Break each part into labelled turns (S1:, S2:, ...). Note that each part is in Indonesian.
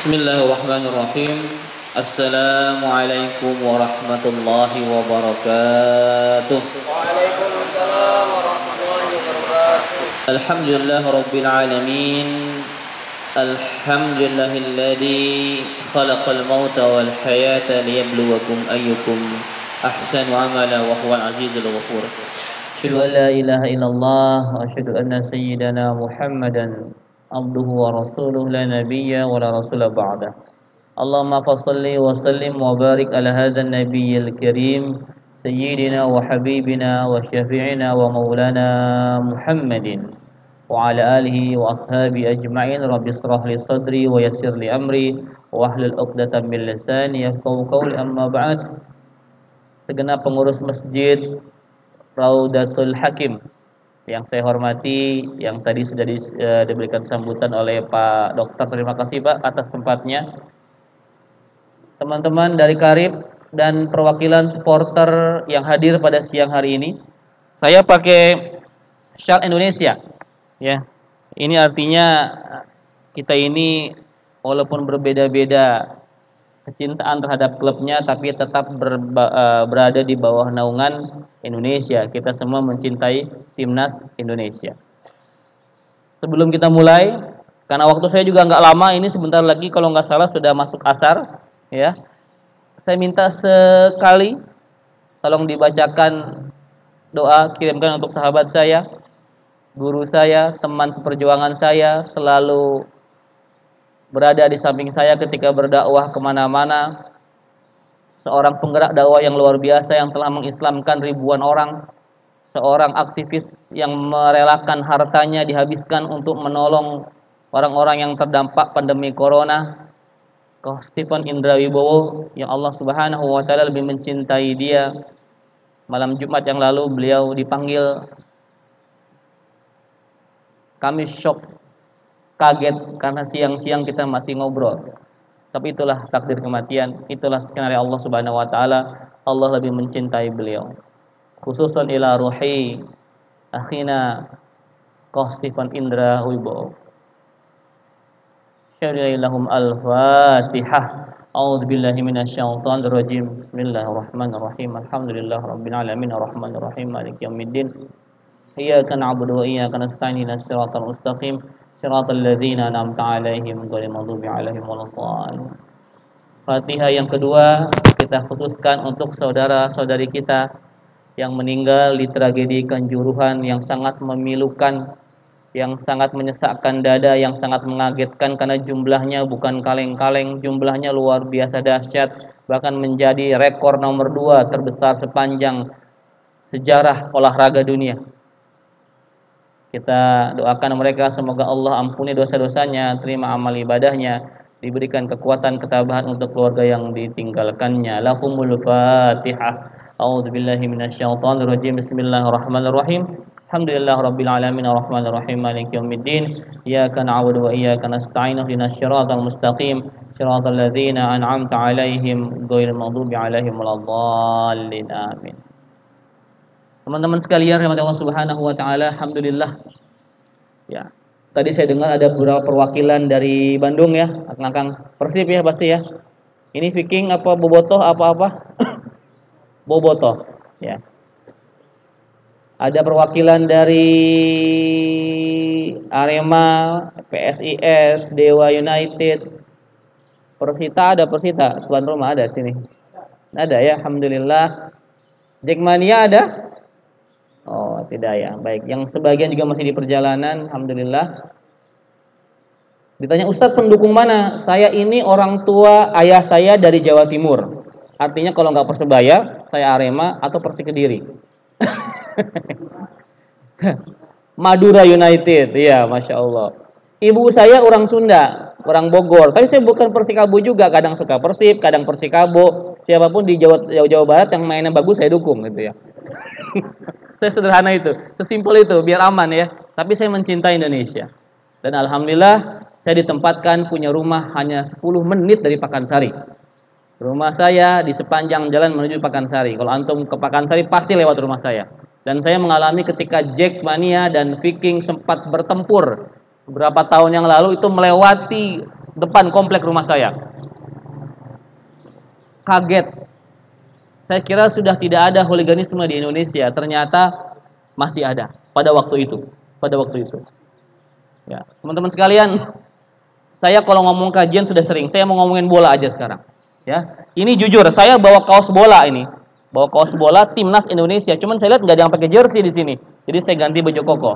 S1: Bismillahirrahmanirrahim. Assalamualaikum warahmatullahi wabarakatuh.
S2: Waalaikumsalam warahmatullahi wabarakatuh.
S1: Alhamdulillah rabbil alamin. Alhamdulillahilladzi khalaqal mauta wal hayata liyabluwakum ayyukum ahsanu amala wa huwal azizul ghafur. Asyhadu an la ilaha illallah wa asyhadu anna sayyidana Muhammadan abduhu wa rasuluhu la nabiyya wa la rasula ba'dah. Allahumma fassalli wa sallim wa barik ala hadzal nabiyyil karim sayyidina wa habibina wa syafi'ina wa maulana Muhammadin wa ala alihi wa ashabi ajma'in. Rabbi israh li sadri wa yassir li amri wa hlul 'uqdatam min lisani yafqahu qawli. Amma ba'd. Segenap pengurus masjid Raudatul Hakim yang saya hormati, yang tadi sudah diberikan sambutan oleh Pak Dokter, terima kasih Pak atas tempatnya. Teman-teman dari Karib dan perwakilan supporter yang hadir pada siang hari ini, saya pakai syal Indonesia, ya. Ini artinya kita ini walaupun berbeda-beda kecintaan terhadap klubnya, tapi tetap berada di bawah naungan Indonesia. Kita semua mencintai timnas Indonesia. Sebelum kita mulai, karena waktu saya juga nggak lama, ini sebentar lagi kalau nggak salah sudah masuk asar, ya. Saya minta sekali, tolong dibacakan doa, kirimkan untuk sahabat saya, guru saya, teman seperjuangan saya, selalu berada di samping saya ketika berdakwah kemana-mana. Seorang penggerak dakwah yang luar biasa yang telah mengislamkan ribuan orang. Seorang aktivis yang merelakan hartanya dihabiskan untuk menolong orang-orang yang terdampak pandemi corona. Koh Stephen Indra Wibowo, yang Allah Subhanahu wa taala lebih mencintai dia. Malam Jumat yang lalu beliau dipanggil. Kami shock, kaget karena siang-siang kita masih ngobrol. Tapi itulah takdir kematian, itulah skenario Allah Subhanahu wa taala. Allah lebih mencintai beliau. Khususan ila ruhi akhina Koh Stephen Indra Wibowo. Syari'illahum al-Fatihah. A'udzu billahi minasyaitonir rajim. Bismillahirrahmanirrahim. Alhamdulillahirabbil alamin arrahmanir rahim maliki yaumiddin. Iyyaka na'budu wa iyyaka nasta'in ihdinas siratal mustaqim. Shiratal ladzina an'amta 'alaihim ghairil maghdubi 'alaihim waladdallin. Fatihah yang kedua kita khususkan untuk saudara-saudari kita yang meninggal di tragedi Kanjuruhan yang sangat memilukan, yang sangat menyesakkan dada, yang sangat mengagetkan karena jumlahnya bukan kaleng-kaleng, jumlahnya luar biasa dahsyat, bahkan menjadi rekor nomor 2 terbesar sepanjang sejarah olahraga dunia. Kita doakan mereka semoga Allah ampuni dosa-dosanya, terima amal ibadahnya, diberikan kekuatan ketabahan untuk keluarga yang ditinggalkannya. Lahumul Fatihah. A'udzubillahi minasyaitonir rajim. Bismillahirrahmanirrahim. Alhamdulillahirabbil alamin arrahmanir rahim maliki yaumiddin. Iyyaka na'budu wa iyyaka nasta'in ihdinas siratal mustaqim. Siratal ladzina an'amta 'alaihim ghairil maghdubi 'alaihim waladdallin. Amin. Teman-teman sekalian, rahmat Allah Subhanahu wa taala, alhamdulillah. Ya. Tadi saya dengar ada beberapa perwakilan dari Bandung ya, akang-akang Persib ya pasti ya. Ini Viking apa Bobotoh apa-apa? Bobotoh, ya. Ada perwakilan dari Arema, PSIS, Dewa United, Persita, ada Persita, tuan rumah ada sini. Ada ya, alhamdulillah. Jackmania ada? Oh, tidak ya. Baik, yang sebagian juga masih di perjalanan, alhamdulillah. Ditanya, Ustadz pendukung mana? Saya ini orang tua ayah saya dari Jawa Timur. Artinya kalau nggak Persebaya, saya Arema atau Persik Kediri. Madura United, iya, masya Allah. Ibu saya orang Sunda, orang Bogor. Tapi saya bukan Persikabo juga. Kadang suka Persib, kadang Persikabo. Siapapun di Jawa Barat yang mainnya bagus saya dukung gitu ya. Saya sederhana itu, sesimpel itu, biar aman ya. Tapi saya mencintai Indonesia. Dan alhamdulillah saya ditempatkan punya rumah hanya 10 menit dari Pakansari. Rumah saya di sepanjang jalan menuju Pakansari. Kalau antum ke Pakansari pasti lewat rumah saya. Dan saya mengalami ketika Jackmania dan Viking sempat bertempur beberapa tahun yang lalu, itu melewati depan komplek rumah saya. Kaget. Saya kira sudah tidak ada hooliganisme di Indonesia, ternyata masih ada pada waktu itu. Ya, teman-teman sekalian, saya kalau ngomong kajian sudah sering. Saya mau ngomongin bola aja sekarang. Ya, ini jujur, saya bawa kaos bola ini. Bawa kaos bola timnas Indonesia. Cuman saya lihat nggak ada yang pakai jersey di sini. Jadi saya ganti baju koko.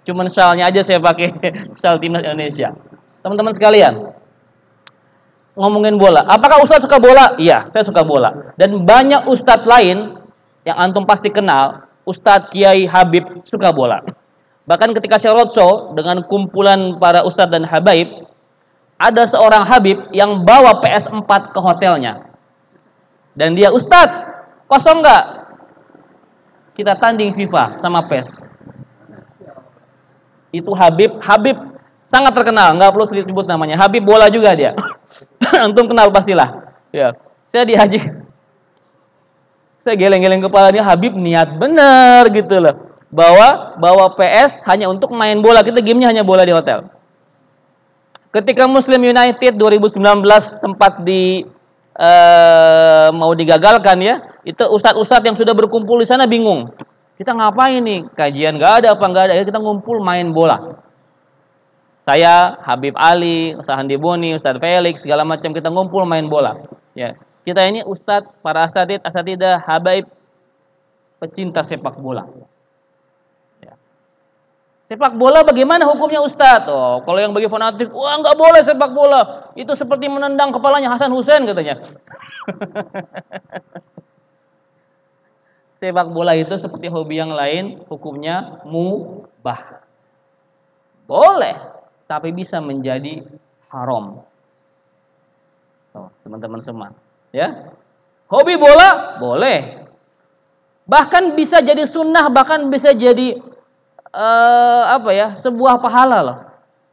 S1: Cuman shalnya aja saya pakai shal timnas Indonesia. Teman-teman sekalian, ngomongin bola. Apakah Ustadz suka bola? Iya, saya suka bola. Dan banyak ustadz lain yang antum pasti kenal, Ustadz Kiai Habib suka bola. Bahkan ketika saya roadshow dengan kumpulan para ustadz dan habaib, ada seorang Habib yang bawa PS4 ke hotelnya. Dan dia, Ustadz, kosong nggak? Kita tanding FIFA sama PES. Itu Habib sangat terkenal, nggak perlu disebut namanya. Habib bola juga dia. Antum kenal pastilah. Ya, saya geleng-geleng kepalanya, Habib niat bener gitu loh. Bawa PS hanya untuk main bola. Kita gamenya hanya bola di hotel. Ketika Muslim United 2019 sempat mau digagalkan ya, itu ustadz-ustadz yang sudah berkumpul di sana bingung. Kita ngapain nih? Kajian nggak ada, ya kita ngumpul main bola. Saya, Habib Ali, Ustaz Handi Boni, Ustaz Felix, segala macam kita ngumpul main bola. Ya, kita ini ustadz, para asatidah, habaib, pecinta sepak bola. Sepak bola bagaimana hukumnya Ustadz? Oh, kalau yang bagi fanatik, wah nggak boleh sepak bola. Itu seperti menendang kepalanya Hasan Hussein katanya. Sepak bola itu seperti hobi yang lain, hukumnya mubah. Boleh, tapi bisa menjadi haram. Oh, teman-teman semua, ya. Hobi bola boleh. Bahkan bisa jadi sunnah, bahkan bisa jadi sebuah pahala loh.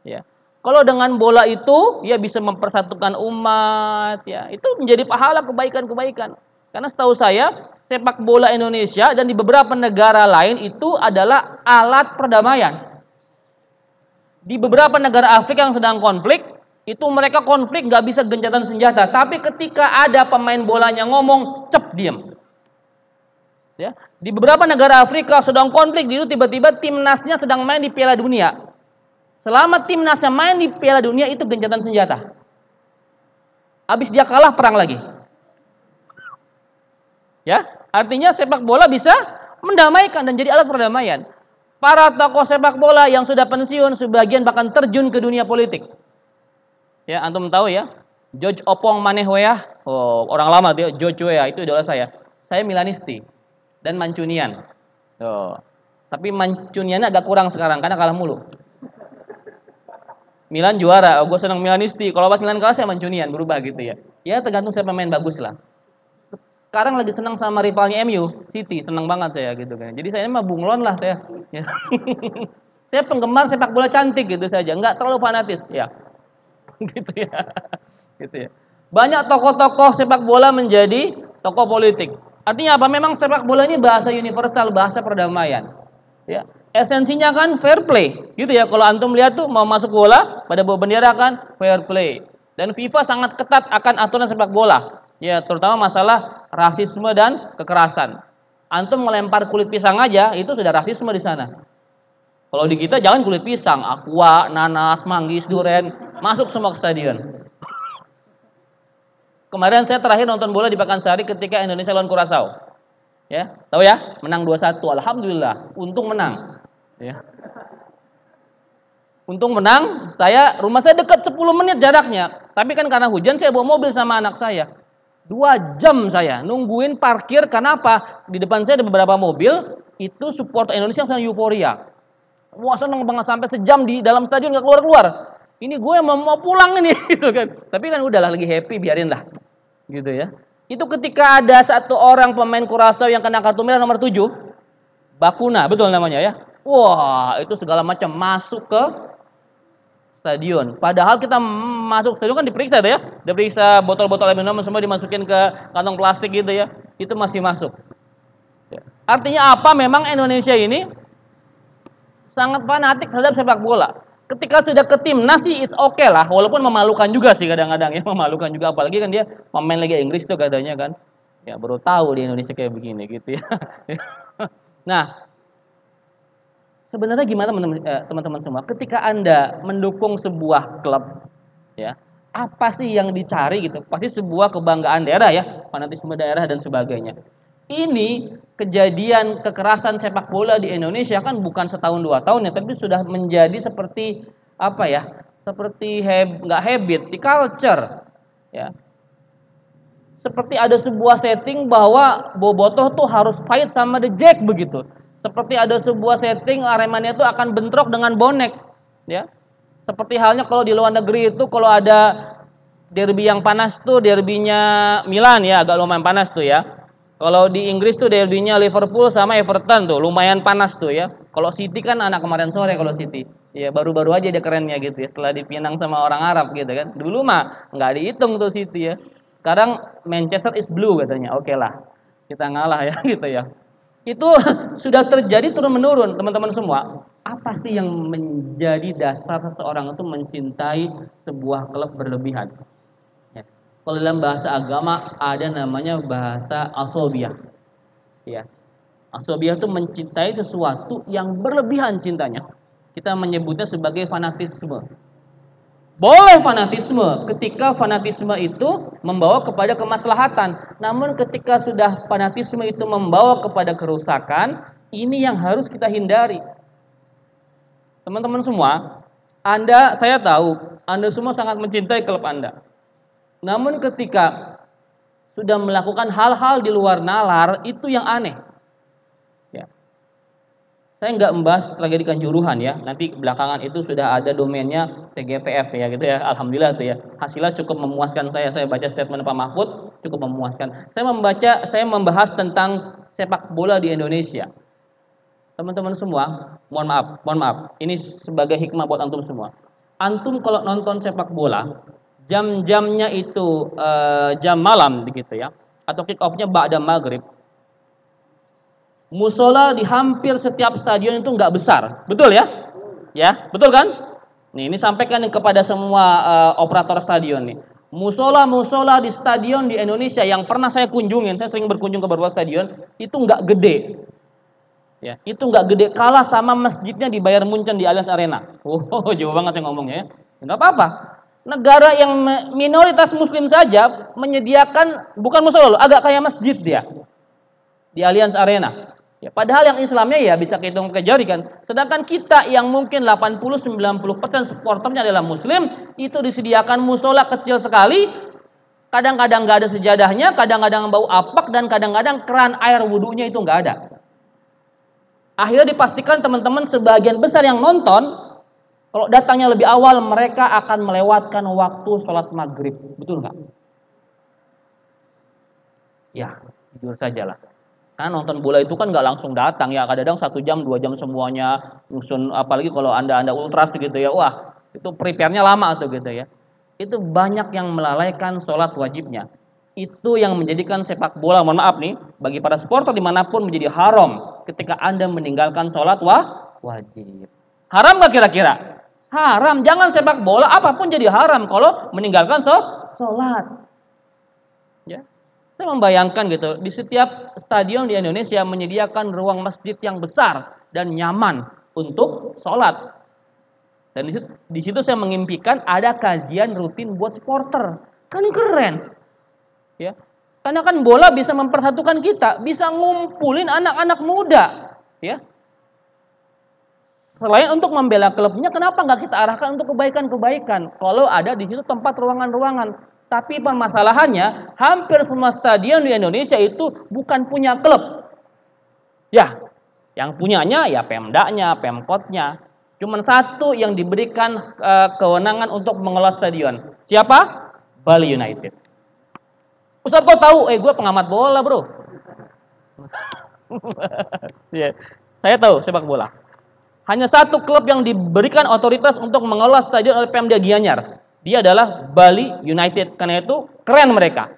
S1: Ya. Kalau dengan bola itu ya bisa mempersatukan umat, ya itu menjadi pahala kebaikan-kebaikan. Karena setahu saya sepak bola Indonesia dan di beberapa negara lain itu adalah alat perdamaian. Di beberapa negara Afrika yang sedang konflik itu mereka konflik nggak bisa gencatan senjata, tapi ketika ada pemain bolanya ngomong, cep diam. Ya, di beberapa negara Afrika sedang konflik, itu tiba-tiba timnasnya sedang main di Piala Dunia. Selama timnasnya main di Piala Dunia itu gencatan senjata. Habis dia kalah perang lagi. Ya, artinya sepak bola bisa mendamaikan dan jadi alat perdamaian. Para tokoh sepak bola yang sudah pensiun sebagian bahkan terjun ke dunia politik. Ya, antum tahu ya, George Opong Manehwea, orang lama dia, George Weah itu idola saya. Saya Milanisti dan Mancunian. Tapi Mancunian agak kurang sekarang karena kalah mulu. Milan juara, gue senang Milanisti. Kalau pas Milan kalah saya Mancunian, berubah gitu ya. Ya tergantung siapa pemain bagus lah. Sekarang lagi senang sama rivalnya MU, City, senang banget saya gitu kan. Jadi saya mah bunglon lah saya. Ya. Saya penggemar sepak bola cantik gitu saja, nggak terlalu fanatis ya. Gitu ya. Gitu ya. Banyak tokoh-tokoh sepak bola menjadi tokoh politik. Artinya apa? Memang sepak bola ini bahasa universal, bahasa perdamaian. Ya. Esensinya kan fair play, gitu ya. Kalau antum lihat tuh mau masuk bola, pada bawa bendera kan fair play. Dan FIFA sangat ketat akan aturan sepak bola. Ya, terutama masalah rasisme dan kekerasan. Antum melempar kulit pisang aja, itu sudah rasisme di sana. Kalau di kita jangan kulit pisang, aqua, nanas, manggis, duren, masuk semua ke stadion. Kemarin saya terakhir nonton bola di Pakansari ketika Indonesia lawan Curaçao. Ya, tahu ya? Menang 2-1. Alhamdulillah, untung menang. Ya. Untung menang, rumah saya dekat 10 menit jaraknya. Tapi kan karena hujan saya bawa mobil sama anak saya. 2 jam saya nungguin parkir, karena apa? Di depan saya ada beberapa mobil, itu supporter Indonesia yang sangat euforia. Wah seneng banget, sampai sejam di dalam stadion gak keluar-keluar. Ini gue mau pulang ini gitu kan. Tapi kan udahlah, lagi happy, biarin lah. Gitu ya. Itu ketika ada satu orang pemain Curaçao yang kena kartu merah nomor 7, Bakuna, betul namanya ya. Wah, itu segala macam masuk ke stadion. Padahal kita masuk stadion kan diperiksa ya. Diperiksa botol-botol minum semua dimasukin ke kantong plastik gitu ya. Itu masih masuk. Artinya apa? Memang Indonesia ini sangat fanatik terhadap sepak bola. Ketika sudah ke timnas sih it's okay lah, walaupun memalukan juga sih kadang-kadang ya, memalukan juga apalagi kan dia pemain Liga Inggris tuh katanya kan. Ya baru tahu di Indonesia kayak begini gitu ya. Nah, sebenarnya gimana teman-teman semua? Ketika Anda mendukung sebuah klub ya, apa sih yang dicari gitu? Pasti sebuah kebanggaan daerah ya, fanatisme daerah dan sebagainya. Ini kejadian kekerasan sepak bola di Indonesia kan bukan setahun 2 tahun ya, tapi sudah menjadi seperti apa ya? Seperti nggak habit, si culture ya. Seperti ada sebuah setting bahwa Bobotoh tuh harus fight sama The Jack begitu. Seperti ada sebuah setting Aremania itu akan bentrok dengan bonek ya. Seperti halnya kalau di luar negeri itu kalau ada derby yang panas tuh derbynya Milan ya, agak lumayan panas tuh ya. Kalau di Inggris tuh derbynya Liverpool sama Everton tuh lumayan panas tuh ya. Kalau City kan anak kemarin sore kalau City. Ya baru-baru aja dia kerennya gitu ya setelah dipinang sama orang Arab gitu kan. Dulu mah nggak dihitung tuh City ya. Sekarang Manchester is blue katanya. Oke lah. Kita ngalah ya gitu ya. Itu sudah terjadi turun menurun teman-teman semua. Apa sih yang menjadi dasar seseorang itu mencintai sebuah klub berlebihan? Kalau dalam bahasa agama ada namanya bahasa asobiyah. Ya. Asobiyah itu mencintai sesuatu yang berlebihan cintanya. Kita menyebutnya sebagai fanatisme. Boleh fanatisme ketika fanatisme itu membawa kepada kemaslahatan. Namun ketika sudah fanatisme itu membawa kepada kerusakan, ini yang harus kita hindari. Teman-teman semua, saya tahu Anda semua sangat mencintai klub Anda. Namun ketika sudah melakukan hal-hal di luar nalar, itu yang aneh. Ya. Saya nggak membahas tragedi Kanjuruhan ya. Nanti belakangan itu sudah ada domainnya TGPF ya gitu ya. Alhamdulillah tuh ya. Hasilnya cukup memuaskan saya. Saya baca statement Pak Mahfud cukup memuaskan. Saya membahas tentang sepak bola di Indonesia. Teman-teman semua, mohon maaf. Ini sebagai hikmah buat antum semua. Antum kalau nonton sepak bola, jam-jamnya itu jam malam begitu ya, atau kick off-nya ba'da maghrib. Musola di hampir setiap stadion itu nggak besar, betul ya? Ya, betul kan? Nih, ini sampaikan kepada semua operator stadion nih. Musola di stadion di Indonesia yang pernah saya kunjungin, saya sering berkunjung ke beberapa stadion, itu nggak gede. Ya, itu nggak gede, kalah sama masjidnya di Bayern Munchen di Allianz Arena. Oh, jauh banget saya ngomongnya ya. Nggak apa-apa. Negara yang minoritas muslim saja menyediakan bukan musola, agak kayak masjid dia di Allianz Arena. Ya, padahal yang Islamnya ya bisa kehitung pakai jari kan. Sedangkan kita yang mungkin 80-90% supporternya adalah muslim, itu disediakan musola kecil sekali. Kadang-kadang nggak ada sejadahnya, kadang-kadang bau apak, dan kadang-kadang keran air wudhunya itu nggak ada. Akhirnya dipastikan teman-teman sebagian besar yang nonton, kalau datangnya lebih awal, mereka akan melewatkan waktu sholat maghrib. Betul nggak? Ya, jujur saja lah. Karena nonton bola itu kan nggak langsung datang ya. Kadang-kadang 1 jam, 2 jam semuanya nyusun. Apalagi kalau anda ultras gitu ya. Wah, itu prepare-nya lama tuh gitu ya. Itu banyak yang melalaikan sholat wajibnya. Itu yang menjadikan sepak bola, mohon maaf nih, bagi para supporter dimanapun menjadi haram ketika anda meninggalkan sholat wajib. Haram nggak kira-kira? Haram. Jangan sepak bola apapun jadi haram kalau meninggalkan sholat. Ya, saya membayangkan gitu di setiap stadion di Indonesia menyediakan ruang masjid yang besar dan nyaman untuk sholat. Dan di situ saya mengimpikan ada kajian rutin buat supporter. Kan keren. Ya, karena kan bola bisa mempersatukan kita, bisa ngumpulin anak-anak muda. Ya. Selain untuk membela klubnya, kenapa nggak kita arahkan untuk kebaikan-kebaikan? Kalau ada di situ tempat ruangan-ruangan. Tapi permasalahannya, hampir semua stadion di Indonesia itu bukan punya klub. Ya, yang punyanya ya Pemdanya, Pemkotnya. Cuman satu yang diberikan kewenangan untuk mengelola stadion. Siapa? Bali United. Ustaz kok tahu? Gue pengamat bola bro. Ya, saya tahu sepak bola. Hanya satu klub yang diberikan otoritas untuk mengelola stadion oleh Pemda Gianyar. Dia adalah Bali United. Karena itu keren mereka.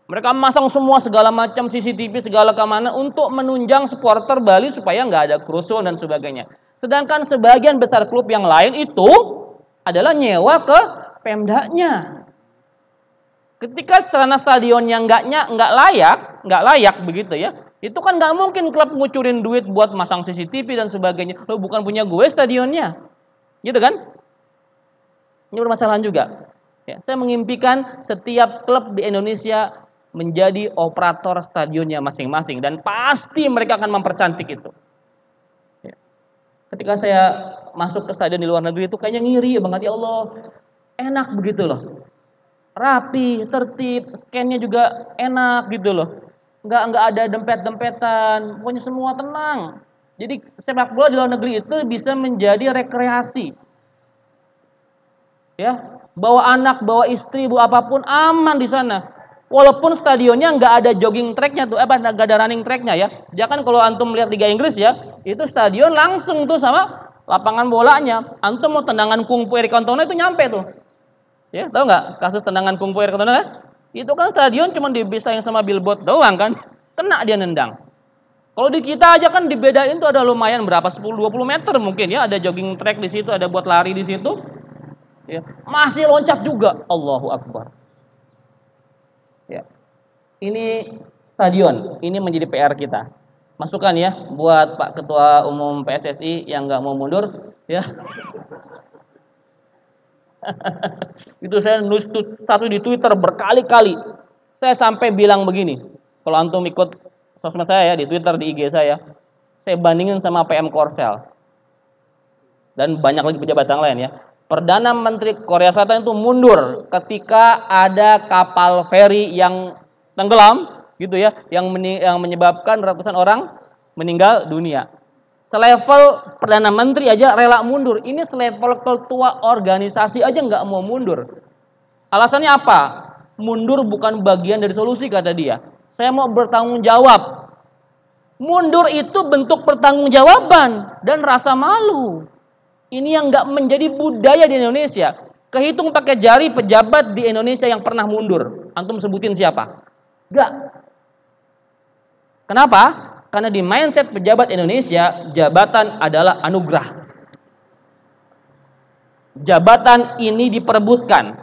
S1: Mereka memasang semua segala macam CCTV segala kemana untuk menunjang supporter Bali supaya nggak ada kerusuhan dan sebagainya. Sedangkan sebagian besar klub yang lain itu adalah nyewa ke Pemdanya. Ketika sarana stadionnya nggak layak begitu ya, itu kan nggak mungkin klub ngucurin duit buat masang CCTV dan sebagainya. Lo bukan punya gue stadionnya, gitu kan? Ini permasalahan juga. Ya, saya mengimpikan setiap klub di Indonesia menjadi operator stadionnya masing-masing dan pasti mereka akan mempercantik itu. Ya. Ketika saya masuk ke stadion di luar negeri itu kayaknya ngiri banget, ya Allah, enak begitu loh, rapi, tertib, scan-nya juga enak gitu loh, nggak ada dempet-dempetan, pokoknya semua tenang. Jadi sepak bola di luar negeri itu bisa menjadi rekreasi. Ya, bawa anak, bawa istri, bawa apapun aman di sana. Walaupun stadionnya nggak ada jogging tracknya tuh, nggak ada running tracknya ya. Jangan kalau antum lihat Liga Inggris ya, itu stadion langsung tuh sama lapangan bolanya. Antum mau tendangan kungfu Eric Cantona itu nyampe tuh. Ya, tahu nggak kasus tendangan kungfu Eric Cantona? Itu kan stadion cuma dibisain sama billboard doang kan, kena dia nendang. Kalau di kita aja kan dibedain tuh ada lumayan berapa 10-20 meter mungkin ya, ada jogging track di situ, ada buat lari di situ. Ya, masih loncat juga, Allahu Akbar. Ya, ini stadion, ini menjadi PR kita. Masukan ya buat Pak Ketua Umum PSSI yang nggak mau mundur, ya. Itu saya nulis satu di Twitter berkali-kali. Saya sampai bilang begini, kalau antum ikut sosmed saya ya, di Twitter, di IG saya bandingin sama PM Korsel dan banyak lagi pejabat yang lain ya. Perdana Menteri Korea Selatan itu mundur ketika ada kapal feri yang tenggelam gitu ya, yang menyebabkan ratusan orang meninggal dunia. Selevel Perdana Menteri aja rela mundur. Ini selevel ketua organisasi aja nggak mau mundur. Alasannya apa? Mundur bukan bagian dari solusi, kata dia. Saya mau bertanggung jawab. Mundur itu bentuk pertanggungjawaban dan rasa malu. Ini yang nggak menjadi budaya di Indonesia. Kehitung pakai jari pejabat di Indonesia yang pernah mundur. Antum sebutin siapa? Nggak. Kenapa? Karena di mindset pejabat Indonesia, jabatan adalah anugerah. Jabatan ini diperebutkan.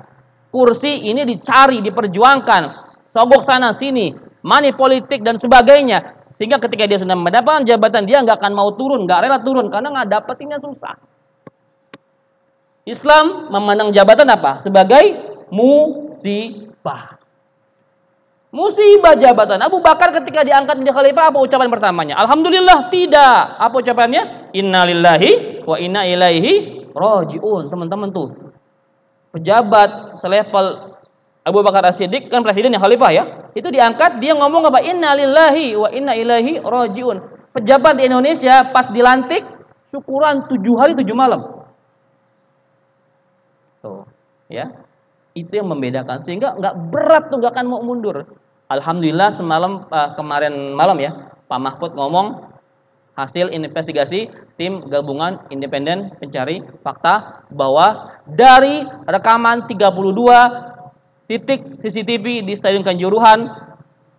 S1: Kursi ini dicari, diperjuangkan. Sogok sana sini, money politik dan sebagainya. Sehingga ketika dia sudah mendapatkan jabatan, dia nggak akan mau turun, nggak rela turun karena nggak dapetinnya susah. Islam memandang jabatan apa? Sebagai musibah. Musibah jabatan. Abu Bakar ketika diangkat menjadi khalifah, apa ucapan pertamanya? Alhamdulillah, tidak. Apa ucapannya? Innalillahi wa inna ilaihi rajiun. Teman-teman tuh, pejabat selevel Abu Bakar As-Siddiq kan presiden yang khalifah ya. Itu diangkat, dia ngomong apa? Innalillahi wa inna ilaihi rajiun. Pejabat di Indonesia pas dilantik syukuran 7 hari 7 malam. Tuh, ya. Itu yang membedakan, sehingga nggak berat tuh, nggak akan mau mundur. Alhamdulillah semalam kemarin malam ya, Pak Mahfud ngomong hasil investigasi tim gabungan independen pencari fakta bahwa dari rekaman 32 titik CCTV di Stadion Kanjuruhan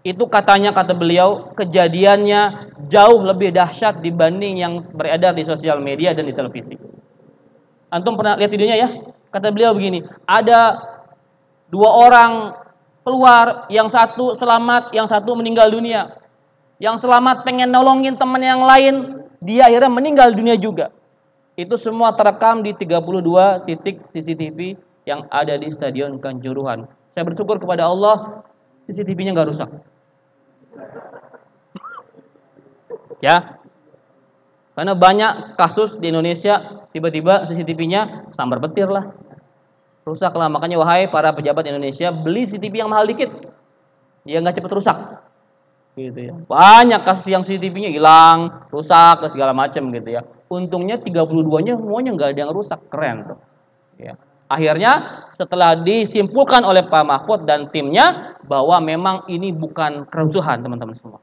S1: itu kata beliau kejadiannya jauh lebih dahsyat dibanding yang beredar di sosial media dan di televisi. Antum pernah lihat videonya ya? Kata beliau begini, ada 2 orang keluar, yang satu selamat, yang satu meninggal dunia. Yang selamat pengen nolongin teman yang lain, dia akhirnya meninggal dunia juga. Itu semua terekam di 32 titik CCTV yang ada di Stadion Kanjuruhan. Saya bersyukur kepada Allah, CCTV-nya nggak rusak. Ya, karena banyak kasus di Indonesia tiba-tiba CCTV-nya sambar petir lah, rusak lah. Makanya wahai para pejabat Indonesia, beli CCTV yang mahal dikit, ya nggak cepet rusak. Gitu ya. Banyak kasus yang CCTV-nya hilang, rusak dan segala macam gitu ya. Untungnya 32-nya semuanya nggak ada yang rusak, keren tuh. Ya. Akhirnya setelah disimpulkan oleh Pak Mahfud dan timnya bahwa memang ini bukan kerusuhan, teman-teman semua.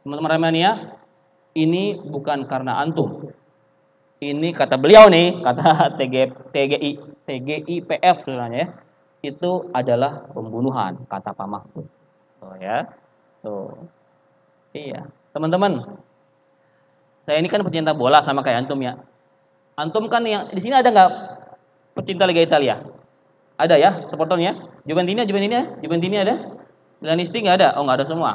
S1: Teman-teman Ramania, ini bukan karena antum. Ini kata beliau nih, kata TGIPF sebenarnya ya, itu adalah pembunuhan, kata Pak Mahfud. Oh ya. Tuh. Iya, teman-teman. Saya ini kan pecinta bola sama kayak antum ya. Antum kan yang di sini ada nggak pecinta Liga Italia? Ada ya, supporternya? Juventini ada? Milanisti nggak ada? Oh, nggak ada semua.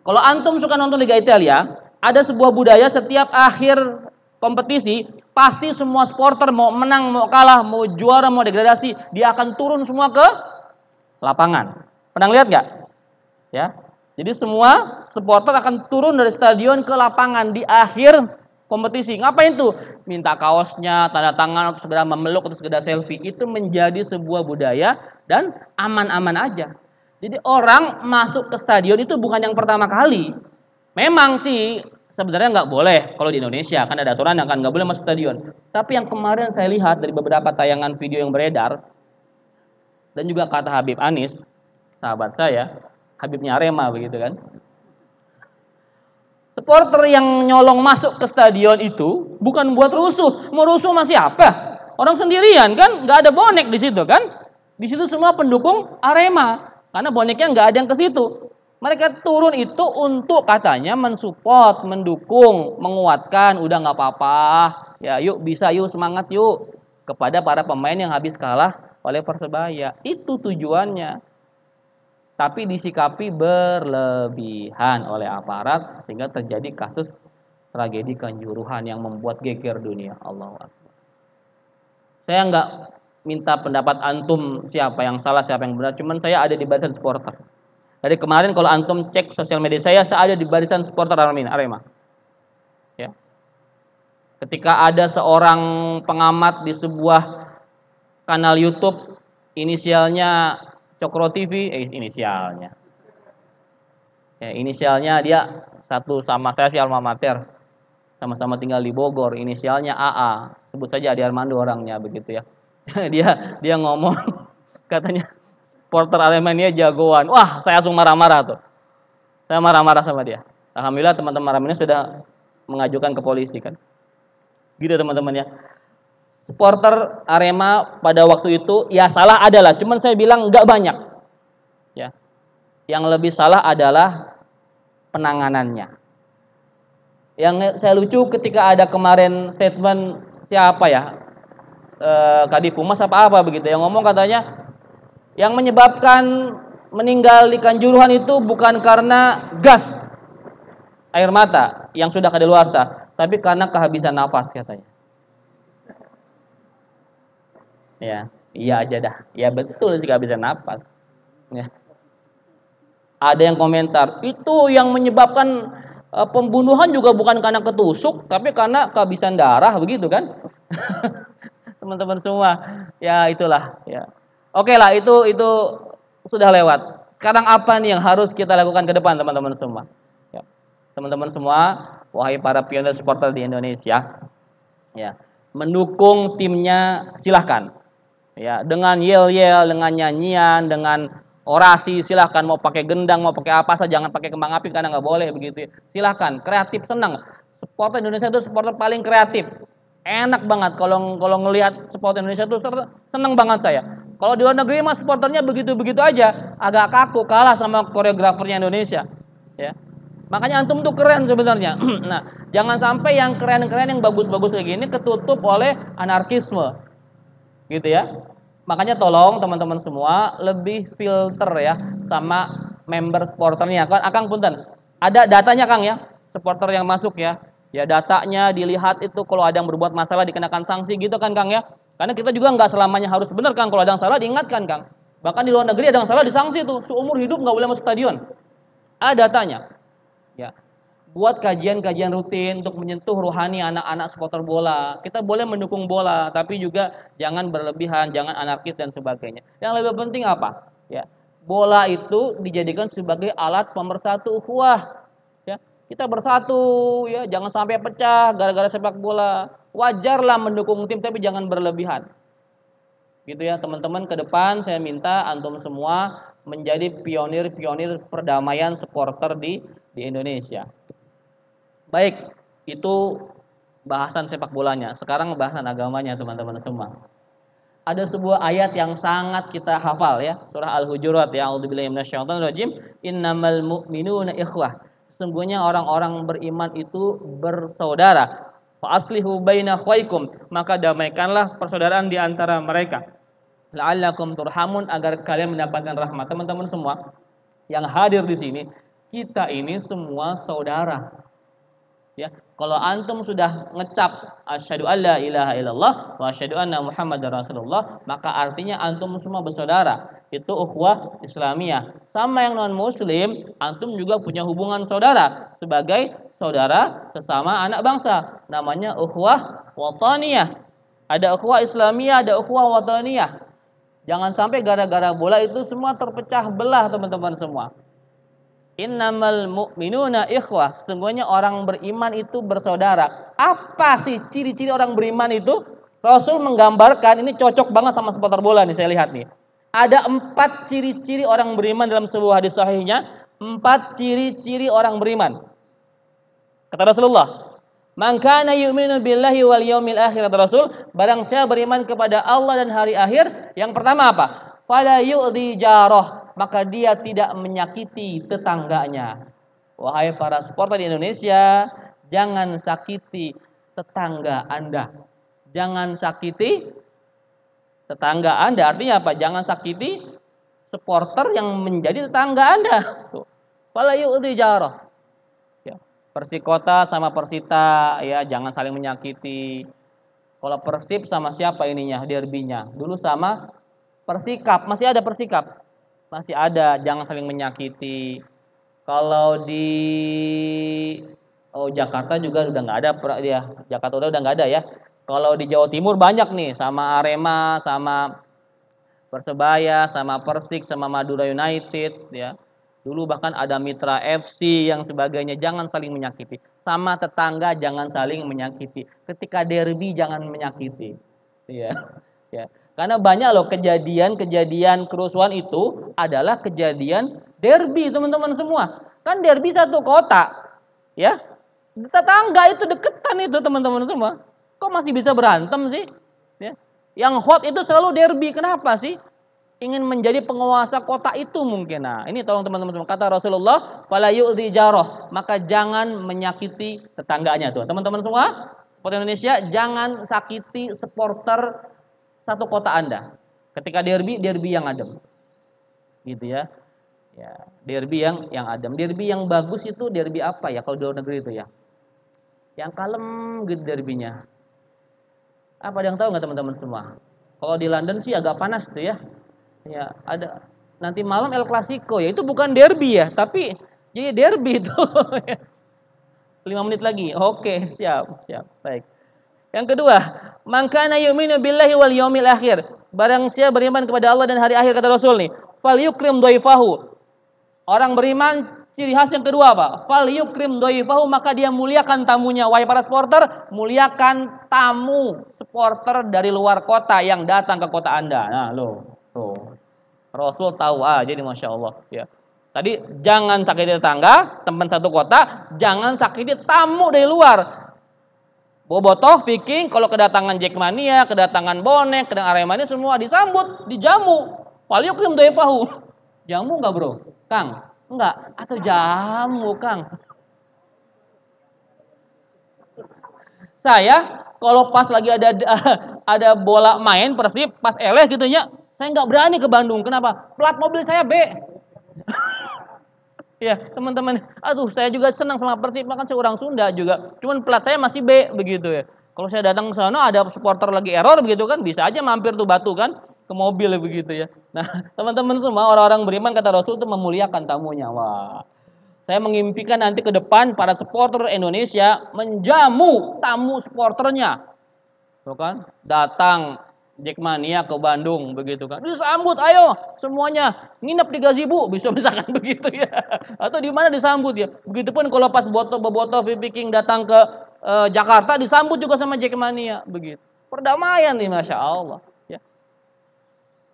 S1: Kalau antum suka nonton Liga Italia, ada sebuah budaya setiap akhir kompetisi, pasti semua supporter mau menang, mau kalah, mau juara, mau degradasi, dia akan turun semua ke lapangan. Pernah lihat nggak? Ya. Jadi semua supporter akan turun dari stadion ke lapangan di akhir kompetisi. Ngapain tuh? Minta kaosnya, tanda tangan, atau segera memeluk, atau sekedar selfie. Itu menjadi sebuah budaya dan aman-aman aja. Jadi orang masuk ke stadion itu bukan yang pertama kali. Memang sih sebenarnya nggak boleh kalau di Indonesia, kan ada aturan yang kan nggak boleh masuk stadion. Tapi yang kemarin saya lihat dari beberapa tayangan video yang beredar, dan juga kata Habib Anis, sahabat saya, Habibnya Arema begitu kan. Supporter yang nyolong masuk ke stadion itu bukan buat rusuh. Mau rusuh masih apa? Orang sendirian kan, nggak ada bonek di situ kan. Di situ semua pendukung Arema. Karena boneknya nggak ada yang ke situ. Mereka turun itu untuk katanya mensupport, mendukung, menguatkan. Udah nggak apa-apa. Ya yuk bisa yuk semangat yuk. Kepada para pemain yang habis kalah oleh Persebaya. Itu tujuannya. Tapi disikapi berlebihan oleh aparat sehingga terjadi kasus tragedi Kanjuruhan yang membuat geger dunia. Allahu Akbar. Saya nggak minta pendapat antum siapa yang salah siapa yang benar, cuman saya ada di barisan supporter. Dari kemarin kalau antum cek sosial media saya ada di barisan supporter Arema. Ya. Ketika ada seorang pengamat di sebuah kanal YouTube, inisialnya Cokro TV, inisialnya. Ya, inisialnya dia satu sama saya si alma mater. Sama-sama tinggal di Bogor, inisialnya AA. Sebut saja Adi Armando orangnya begitu ya. dia ngomong katanya supporter Aremania jagoan. Wah, saya langsung marah-marah tuh. Saya marah-marah sama dia. Alhamdulillah teman-teman Aremania sudah mengajukan ke polisi kan. Gitu teman-teman ya. Supporter Arema pada waktu itu ya salah adalah, cuman saya bilang enggak banyak. Ya. Yang lebih salah adalah penanganannya. Yang saya lucu ketika ada kemarin statement siapa ya, Kadif Humas apa begitu yang ngomong katanya yang menyebabkan meninggal di Kanjuruhan itu bukan karena gas air mata yang sudah kadaluarsa, tapi karena kehabisan nafas katanya. Ya, iya aja dah. Ya betul sih kehabisan nafas. Ya. Ada yang komentar, itu yang menyebabkan pembunuhan juga bukan karena ketusuk, tapi karena kehabisan darah begitu kan? Teman-teman semua, ya itulah. Ya, oke lah itu sudah lewat. Sekarang apa nih yang harus kita lakukan ke depan teman-teman semua? Ya, teman-teman semua, wahai para pionir supporter di Indonesia, ya mendukung timnya silahkan. Ya, dengan yel-yel, dengan nyanyian, dengan orasi silahkan, mau pakai gendang, mau pakai apa saja, jangan pakai kembang api karena nggak boleh begitu. Silahkan, kreatif senang. Supporter Indonesia itu supporter paling kreatif. Enak banget kalau ngelihat supporter Indonesia itu senang banget saya. Kalau di luar negeri mah supporternya begitu-begitu aja, agak kaku, kalah sama koreografernya Indonesia. Ya. Makanya antum tuh keren sebenarnya. Nah, jangan sampai yang keren-keren yang bagus-bagus kayak gini ketutup oleh anarkisme. Gitu ya. Makanya tolong teman-teman semua lebih filter ya sama member supporternya. Akang punten. Ada datanya Kang ya, supporter yang masuk ya. Ya datanya dilihat itu kalau ada yang berbuat masalah dikenakan sanksi gitu kan Kang ya. Karena kita juga nggak selamanya harus benar Kang. Kalau ada yang salah diingatkan Kang. Bahkan di luar negeri ada yang salah disanksi tuh. Seumur hidup nggak boleh masuk stadion. Ada datanya. Ya. Buat kajian-kajian rutin untuk menyentuh rohani anak-anak supporter bola. Kita boleh mendukung bola, tapi juga jangan berlebihan, jangan anarkis dan sebagainya. Yang lebih penting apa? Ya, bola itu dijadikan sebagai alat pemersatu ukhuwah. Ya, kita bersatu, ya, jangan sampai pecah gara-gara sepak bola. Wajarlah mendukung tim, tapi jangan berlebihan. Gitu ya, teman-teman. Ke depan saya minta antum semua menjadi pionir-pionir perdamaian supporter di Indonesia. Baik, itu bahasan sepak bolanya. Sekarang bahasan agamanya teman-teman semua. Ada sebuah ayat yang sangat kita hafal ya, surah Al-Hujurat ya, a'udzubillahi minasyaitonirrajim, innamal mu'minuna ikhwah. Sesungguhnya orang-orang beriman itu bersaudara. Fa aslihu baina akhwaykum, maka damaikanlah persaudaraan di antara mereka. La'allakum turhamun, agar kalian mendapatkan rahmat. Teman-teman semua yang hadir di sini, kita ini semua saudara. Ya, kalau antum sudah ngecap asyhadu alla ilaha illallah wa asyhadu anna muhammadar rasulullah, maka artinya antum semua bersaudara. Itu ukhuwah Islamiyah. Sama yang non muslim, antum juga punya hubungan saudara sebagai saudara sesama anak bangsa. Namanya ukhuwah wataniyah. Ada ukhuwah Islamiyah, ada ukhuwah wataniyah. Jangan sampai gara-gara bola itu semua terpecah belah, teman-teman semua. Innamal mu'minuna ikhwah. Sesungguhnya orang beriman itu bersaudara. Apa sih ciri-ciri orang beriman itu? Rasul menggambarkan, ini cocok banget sama supporter bola nih, saya lihat nih. Ada 4 ciri-ciri orang beriman dalam sebuah hadis sahihnya. 4 ciri-ciri orang beriman. Kata Rasulullah, man kana yu'minu billahi wal yawmil akhir, kata Rasul, barang siapa beriman kepada Allah dan hari akhir, yang pertama apa? Fala yu'dhi jarah, maka dia tidak menyakiti tetangganya. Wahai para supporter di Indonesia, jangan sakiti tetangga Anda. Jangan sakiti tetangga Anda. Artinya apa? Jangan sakiti supporter yang menjadi tetangga Anda. Fala yu'dhi jarah. Ya, Persikota sama Persita, ya jangan saling menyakiti. Kalau Persib sama siapa ininya? Derbinya. Dulu sama Persikap, masih ada Persikap. Masih ada, jangan saling menyakiti. Kalau di Jakarta juga udah nggak ada dia. Jakarta udah nggak ada ya. Kalau di Jawa Timur banyak nih, sama Arema, sama Persebaya, sama Persik, sama Madura United ya. Dulu bahkan ada Mitra FC yang sebagainya. Jangan saling menyakiti. Sama tetangga jangan saling menyakiti. Ketika derby jangan menyakiti. Ya. Ya. Karena banyak loh kejadian kerusuhan itu adalah kejadian derby, teman-teman semua. Kan derby satu kota. Ya. Tetangga itu deketan itu, teman-teman semua. Kok masih bisa berantem sih? Ya. Yang hot itu selalu derby. Kenapa sih? Ingin menjadi penguasa kota itu mungkin. Nah, ini tolong teman-teman semua. Kata Rasulullah, fala yu'dhi jarah, maka jangan menyakiti tetangganya tuh. Teman-teman semua, supporter Indonesia, jangan sakiti supporter satu kota Anda. Ketika derby yang adem. Gitu ya. Ya, derby yang adem. Derby yang bagus itu derby apa ya kalau di luar negeri itu ya? Yang kalem gitu derbynya. Apa ada yang tahu nggak teman-teman semua? Kalau di London sih agak panas tuh ya. Ya, ada nanti malam El Clasico ya. Itu bukan derby ya, tapi jadi derby itu. 5 menit lagi. Oke, siap. Baik. Yang kedua, man kana yu'minu billahi wal yaumil akhir. Barang siapa beriman kepada Allah dan hari akhir, kata Rasul nih, fal yukrim dhaifahu. Orang beriman ciri khas yang kedua apa? Fal yukrim dhaifahu, maka dia muliakan tamunya. Wahai para supporter, muliakan tamu supporter dari luar kota yang datang ke kota Anda. Nah, tuh. Rasul tahu aja nih, Masya Allah ya. Tadi jangan sakiti tetangga, teman satu kota, jangan sakiti tamu dari luar. Bobotoh, Viking, kalau kedatangan Jackmania, kedatangan Bonek, kedatangan Aremania, semua disambut, dijamu. Falyukrim dhaifahu. Jamu enggak, Bro? Kang? Enggak. Atau jamu, Kang? Saya kalau pas lagi ada bola main Persib, pas eleh gitu nya, saya enggak berani ke Bandung. Kenapa? Plat mobil saya B. Ya, teman-teman, saya juga senang sama Persib, kan saya orang Sunda juga. Cuman plat saya masih B begitu ya. Kalau saya datang ke sana ada supporter lagi error begitu kan, bisa aja mampir tuh batu kan ke mobil begitu ya. Nah, teman-teman semua, orang-orang beriman kata Rasul itu memuliakan tamunya. Wah. Saya mengimpikan nanti ke depan para supporter Indonesia menjamu tamu supporternya. Tuh kan? Datang Jackmania ke Bandung begitu kan. Disambut, ayo semuanya nginep di gazebo, bisa misalkan begitu ya. Atau di mana disambut ya. Begitupun kalau pas Bobotoh Viking datang ke Jakarta disambut juga sama Jackmania begitu. Perdamaian nih, Masya Allah ya.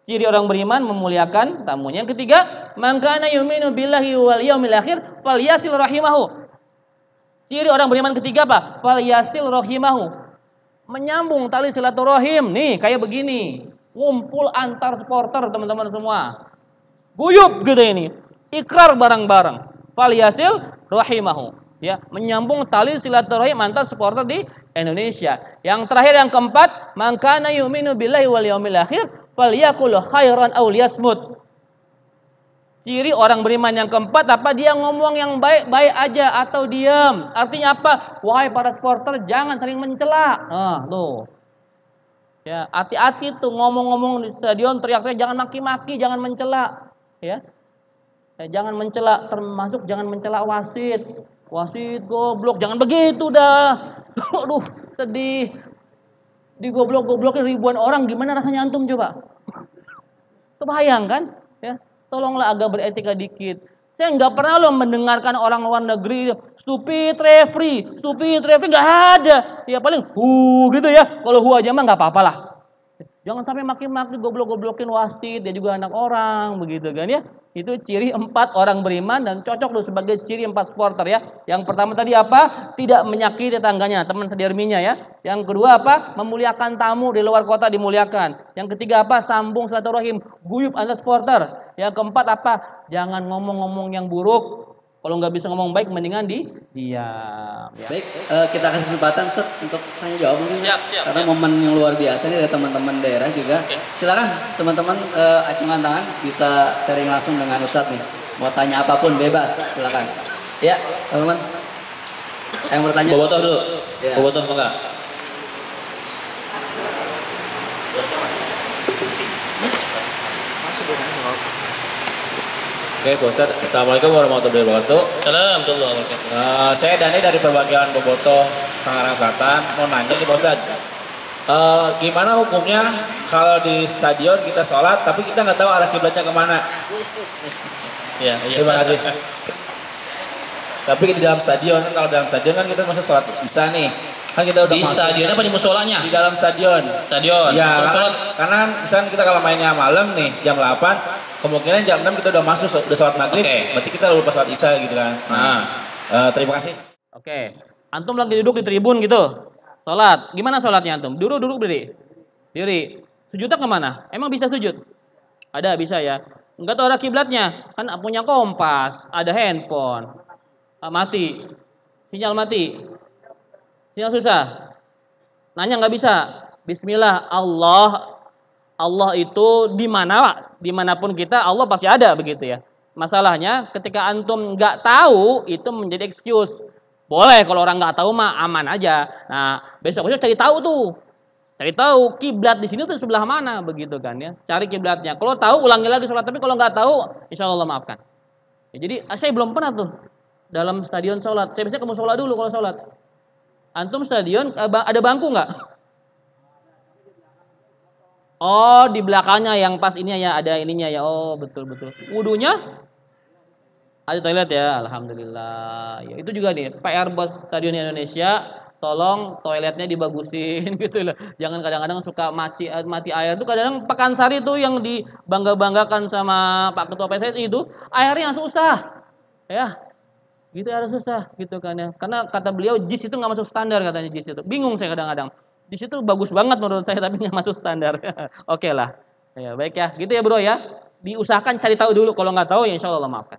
S1: Ciri orang beriman memuliakan tamunya. Yang ketiga, man kana yu'minu billahi wal yaumil akhir falyasil rahimahu. Ciri orang beriman ketiga apa? Falyasil rahimahu. Menyambung tali silaturahim. Nih, kayak begini. Ngumpul antar supporter, teman-teman semua. Guyup gitu ini. Ikrar bareng-bareng. Falyasil rahimahu. Ya, menyambung tali silaturahim antar supporter di Indonesia. Yang terakhir yang keempat, man kana yu'minu billahi wal yaumil akhir falyakul khairan aw liyasmut. Ciri orang beriman yang keempat apa? Dia ngomong yang baik-baik aja atau diam. Artinya apa? Wahai para supporter, jangan saling mencela. Nah, tuh. Ya, hati-hati tuh ngomong-ngomong di stadion, teriak-teriak, jangan maki-maki, jangan mencela. Ya. Jangan mencela, termasuk jangan mencela wasit. Wasit goblok, jangan begitu dah. Aduh, sedih. Digoblok-goblokin ribuan orang, gimana rasanya antum coba? Kebayang kan? Ya, tolonglah agak beretika dikit. Saya nggak pernah loh mendengarkan orang luar negeri stupid referee nggak ada. Ya paling gitu ya. Kalau aja mah nggak apa-apa lah. Jangan sampai maki-maki goblok-goblokin wasit, dia juga anak orang, begitu kan ya. Itu ciri 4 orang beriman dan cocok loh sebagai ciri 4 supporter ya. Yang pertama tadi apa? Tidak menyakiti tetangganya, teman sederminya ya. Yang kedua apa? Memuliakan tamu di luar kota dimuliakan. Yang ketiga apa? Sambung silaturahim, guyup antar supporter. Yang keempat apa? Jangan ngomong-ngomong yang buruk. Kalau nggak bisa ngomong baik, mendingan diam. Ya.
S2: Baik, kita kasih kesempatan Ustaz untuk tanya jawab mungkin.
S3: Siap.
S2: Karena momen yang luar biasa nih dari teman-teman daerah juga.
S3: Oke.
S2: Silakan teman-teman acungan tangan bisa sharing langsung dengan Ustaz nih. Mau tanya apapun bebas, silakan. Ya, teman-teman. Yang bertanya.
S3: Bobotoh dulu.
S2: Ya.
S3: Bobotoh enggak? Oke, Pak Ustadz. Assalamualaikum warahmatullahi wabarakatuh. Assalamualaikum warahmatullahi wabarakatuh.
S4: Saya Dani dari Perwakilan Bobotoh, Tangerang Selatan. Mau nanya nih Pak Ustadz, gimana hukumnya kalau di stadion kita sholat tapi kita nggak tahu arah kiblatnya kemana?
S3: Iya.
S4: Terima kasih. Tapi di dalam stadion kan, kalau dalam stadion kan kita masa sholat isya nih, kan kita udah
S3: Di
S4: masuk.
S3: stadion apa di musolanya?
S4: Di dalam stadion.
S3: Stadion.
S4: Ya,
S3: Kalau sholat
S4: karena misalnya kita kalau mainnya malam nih jam 8, kemungkinan jam 6 kita udah masuk, udah sholat maghrib,
S3: Oke.
S4: berarti kita lupa sholat isya gitu kan.
S3: Nah.
S4: Terima kasih.
S1: Oke. Antum lagi duduk di tribun gitu. Salat. Gimana salatnya antum? Duduk berdiri. Diri. Sujudnya kemana? Emang bisa sujud? Ada, bisa ya. Enggak tahu arah kiblatnya. Kan punya kompas, ada handphone. Mati. Sinyal mati. Sinyal susah. Nanya nggak bisa. Bismillah. Allah itu di mana, Pak? Dimanapun kita, Allah pasti ada begitu ya. Masalahnya ketika antum nggak tahu, itu menjadi excuse. Boleh kalau orang nggak tahu mah aman aja. Nah, besok-besok cari tahu tuh. Cari tahu kiblat di sini tuh sebelah mana begitu kan ya. Cari kiblatnya. Kalau tahu ulangi lagi sholat, tapi kalau nggak tahu, insya Allah maafkan. Ya, jadi saya belum pernah tuh dalam stadion sholat. Saya biasanya kamu sholat dulu kalau sholat. Antum stadion ada bangku nggak? Oh, di belakangnya yang pas ininya ya, ada ininya ya. Oh, betul. Wudunya ada toilet ya, alhamdulillah. Ya, itu juga nih PR buat Stadion Indonesia, tolong toiletnya dibagusin gitu loh. Jangan kadang-kadang suka mati air tuh, kadang Pekansari tuh yang dibangga-banggakan sama Pak Ketua PSSI itu airnya susah. Ya. Gitu harus susah gitu kan ya. Karena kata beliau JIS itu nggak masuk standar katanya JIS itu. Bingung saya kadang-kadang. Di situ bagus banget menurut saya tapi nggak masuk standar. Oke lah. Ya, baik ya. Gitu ya bro ya. Diusahakan cari tahu dulu. Kalau nggak tahu ya insya Allah maafkan.